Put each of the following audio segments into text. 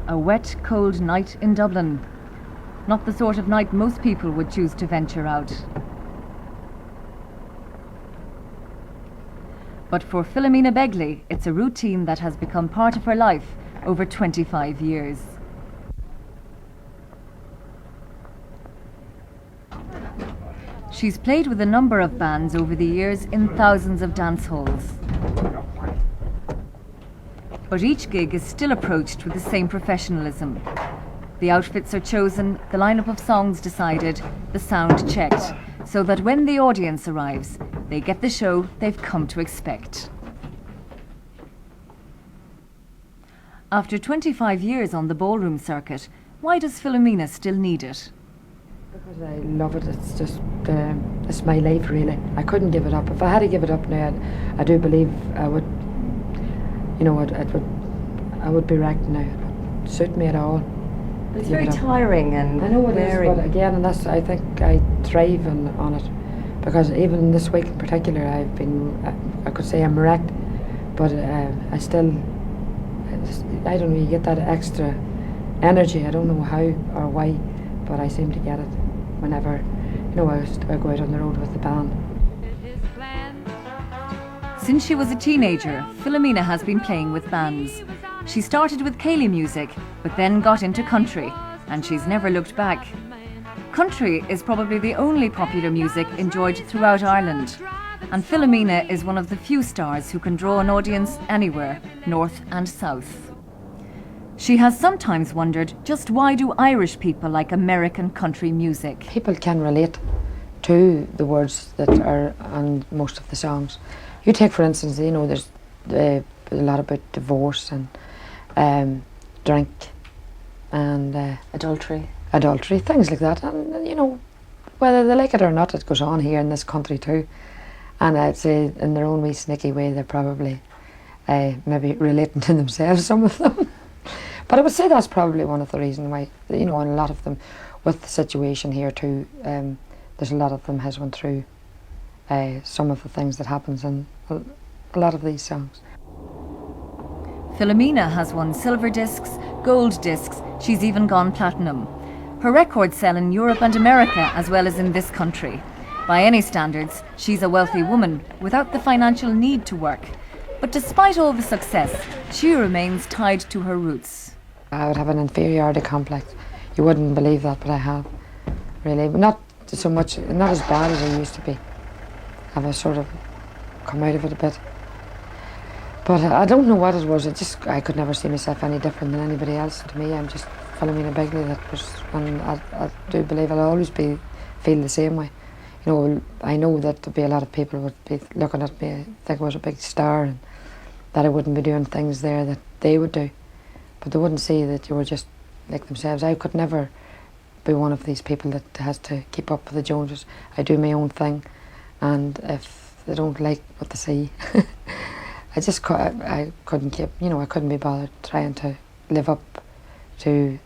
A wet, cold night in Dublin. Not the sort of night most people would choose to venture out. But for Philomena Begley, it's a routine that has become part of her life over 25 years. She's played with a number of bands over the years in thousands of dance halls. But each gig is still approached with the same professionalism. The outfits are chosen, the lineup of songs decided, the sound checked, so that when the audience arrives, they get the show they've come to expect. After 25 years on the ballroom circuit, why does Philomena still need it? Because I love it. It's just, it's my life really. I couldn't give it up. If I had to give it up now, I do believe I would, I would be wrecked now. It wouldn't suit me at all. But it's very tiring and I know it wearing. is, but again, and that's, I think I thrive on it. Because even this week in particular, I've been, I could say I'm wrecked, but I still, I don't know, you get that extra energy. I don't know how or why, but I seem to get it whenever, I go out on the road with the band. Since she was a teenager, Philomena has been playing with bands. She started with ceilidh music, but then got into country, and she's never looked back. Country is probably the only popular music enjoyed throughout Ireland, and Philomena is one of the few stars who can draw an audience anywhere, north and south. She has sometimes wondered just why do Irish people like American country music? People can relate to the words that are on most of the songs. You take, for instance, there's a lot about divorce and drink and adultery, things like that. And whether they like it or not, it goes on here in this country too. And I'd say in their own wee sneaky way, they're probably maybe relating to themselves, some of them. But I would say that's probably one of the reasons why, and a lot of them, with the situation here too, there's a lot of them has went through some of the things that happens in a lot of these songs. Philomena has won silver discs, gold discs, she's even gone platinum. Her records sell in Europe and America as well as in this country. By any standards, she's a wealthy woman without the financial need to work. But despite all the success, she remains tied to her roots. I would have an inferiority complex. You wouldn't believe that, but I have, really. But not so much, not as bad as I used to be. I've sort of come out of it a bit. But I don't know what it was. I could never see myself any different than anybody else. To me, I'm just Philomena Begley. And I do believe I'll always feel the same way. I know that there'd be a lot of people would be looking at me, think I was a big star, and that I wouldn't be doing things there that they would do. But they wouldn't see that you were just like themselves. I could never be one of these people that has to keep up with the Joneses. I do my own thing, and if they don't like what they see, I couldn't keep, I couldn't be bothered trying to live up to,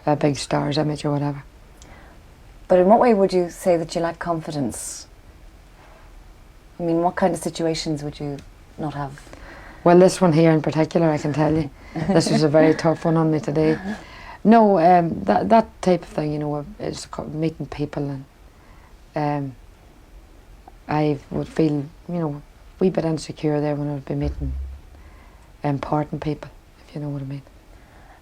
a big star's image or whatever. But in what way would you say that you lack confidence? I mean, what kind of situations would you not have? Well, this one here in particular, I can tell you, this was a very tough one on me today. No, that type of thing, is meeting people, and I would feel, a wee bit insecure there when I would be meeting important people, if you know what I mean.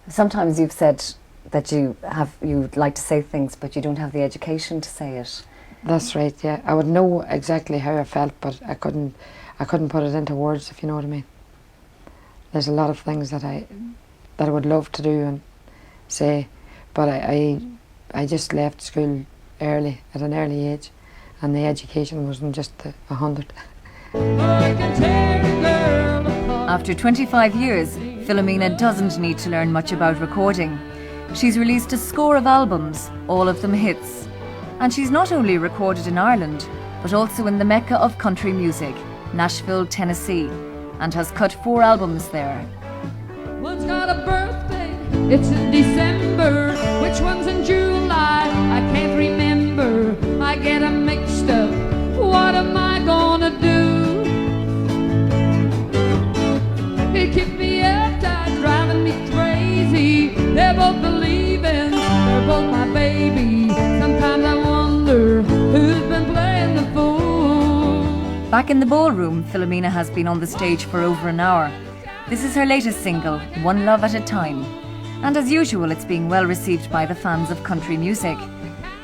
Sometimes you've said that you'd like to say things, but you don't have the education to say it. That's right, yeah. I would know exactly how I felt, but I couldn't put it into words, if you know what I mean. There's a lot of things that I would love to do and say, but I just left school early, at an early age, and the education wasn't just 100. After 25 years, Philomena doesn't need to learn much about recording. She's released a score of albums, all of them hits. And she's not only recorded in Ireland, but also in the mecca of country music, Nashville, Tennessee, and has cut 4 albums there. One's got a birthday, it's in December. Which one's in July? I can't remember. I get 'em mixed up. What am I gonna do? It keeps me uptight, driving me crazy. Back in the ballroom, Philomena has been on the stage for over an hour. This is her latest single, One Love at a Time. And as usual, it's being well received by the fans of country music.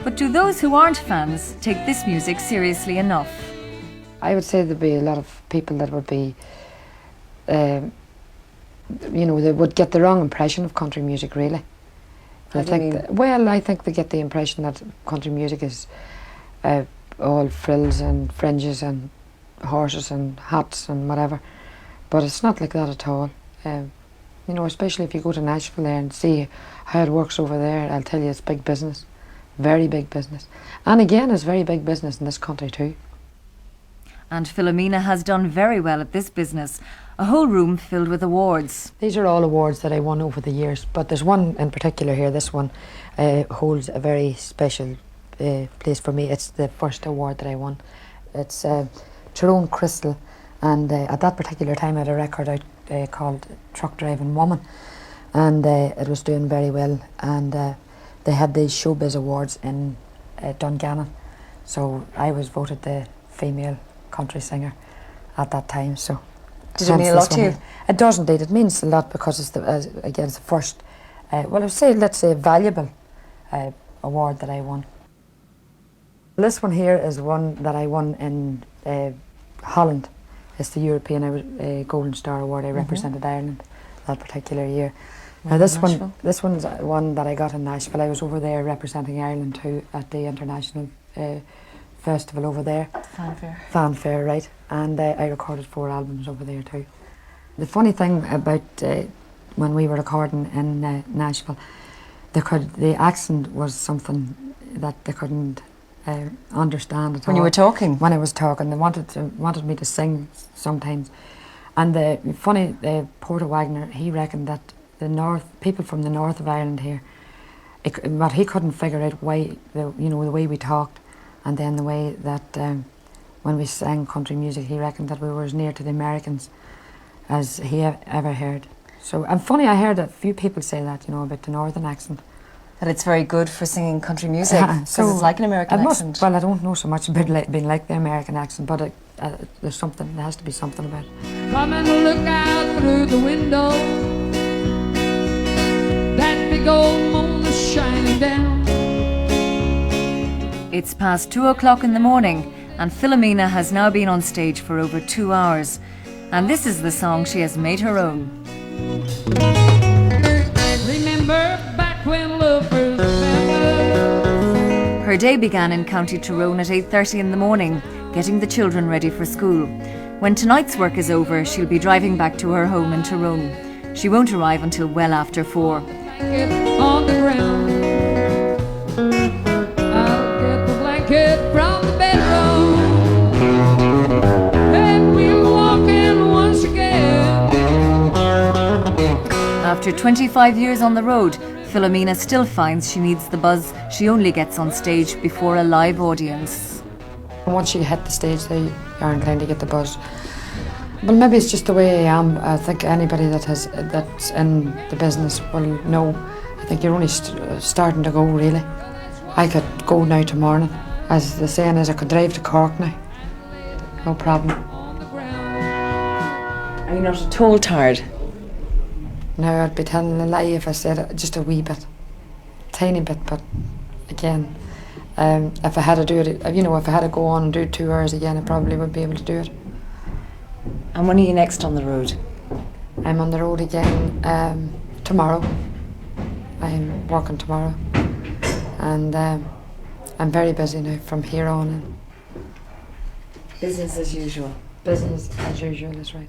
But do those who aren't fans take this music seriously enough? I would say there'd be a lot of people that would be, they would get the wrong impression of country music, really. How do you mean? Well, I think they get the impression that country music is all frills and fringes and horses and hats and whatever. But it's not like that at all. Especially if you go to Nashville there and see how it works over there, I'll tell you it's big business. Very big business. And again, it's very big business in this country too. And Philomena has done very well at this business. A whole room filled with awards. These are all awards that I won over the years, but there's one in particular here. This one holds a very special place for me. It's the first award that I won. It's Tyrone Crystal, and at that particular time I had a record out called Truck Driving Woman, and it was doing very well, and they had these Showbiz Awards in Dungannon, so I was voted the female country singer at that time. So did it mean a lot to you? It does indeed. It means a lot because it's it's the first, let's say valuable award that I won. This one here is one that I won in Holland. It's the European Golden Star Award. I represented Ireland that particular year. Now this one's one that I got in Nashville. I was over there representing Ireland too at the international festival over there. Fanfare, right. And I recorded 4 albums over there too. The funny thing about when we were recording in Nashville, the accent was something that they couldn't understand at all. When you were talking? When I was talking. They wanted me to sing sometimes. And the funny, Porter Wagner, he reckoned that people from the north of Ireland here, but he couldn't figure out why, the way we talked, and then the way that when we sang country music, he reckoned that we were as near to the Americans as he ever heard. So, and funny, I heard a few people say that, about the northern accent. That it's very good for singing country music, because it's like an American accent. Well, I don't know so much about being like the American accent, but there has to be something about it. Come and look out through the window. That big old moon is shining down. It's past 2 o'clock in the morning, and Philomena has now been on stage for over 2 hours. And this is the song she has made her own. Remember back when love first met. Her day began in County Tyrone at 8:30 in the morning, getting the children ready for school. When tonight's work is over, she'll be driving back to her home in Tyrone. She won't arrive until well after 4. On the ground, I'll get the blanket from the bedroom, and we'll walk in once again. After 25 years on the road, Philomena still finds she needs the buzz she only gets on stage before a live audience. Once you hit the stage, you are inclined to get the buzz. Well, maybe it's just the way I am. I think anybody that's in the business will know. I think you're only starting to go, really. I could go now tomorrow. As the saying is, I could drive to Cork now. No problem. Are you not at all tired? Now, I'd be telling a lie if I said just a wee bit. Tiny bit, but again, if I had to do it, if I had to go on and do 2 hours again, I probably would be able to do it. And when are you next on the road? I'm on the road again tomorrow. I'm working tomorrow, and I'm very busy now from here on. Business as usual. Business as usual, that's right.